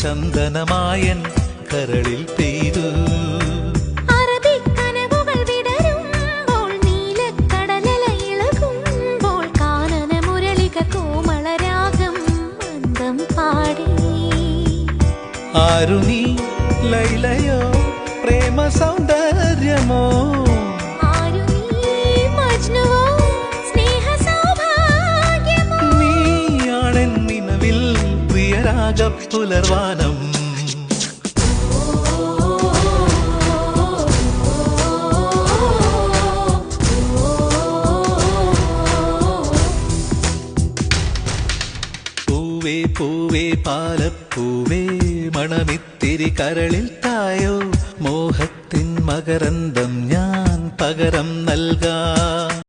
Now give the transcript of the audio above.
ചന്ദനമായൻ കരളിൽ പെയ്തു. അറബിക്കനവുകൾ വിടരുമ്പോൾ നീലക്കടലല ഇളകുമ്പോൾ കാനന മുരളിക കോമളരാഗം മന്ദം പാടി. ആരു നീ ലൈലയോ പ്രേമ സൗന്ദര്യമോ, ആരു നീ മജ്നുവോ സ്നേഹ സൗഭാഗ്യമോ, നീയാണെൻ നിലവിൽ പ്രിയരാഗ പുലർവാനം. പൂവേ പൂവേ പാലപ്പൂവേ മണമിത്തിരി കരളിൽ തായോ, മോഹത്തിൻ മകരന്തം ഞാൻ പകരം നൽകാം.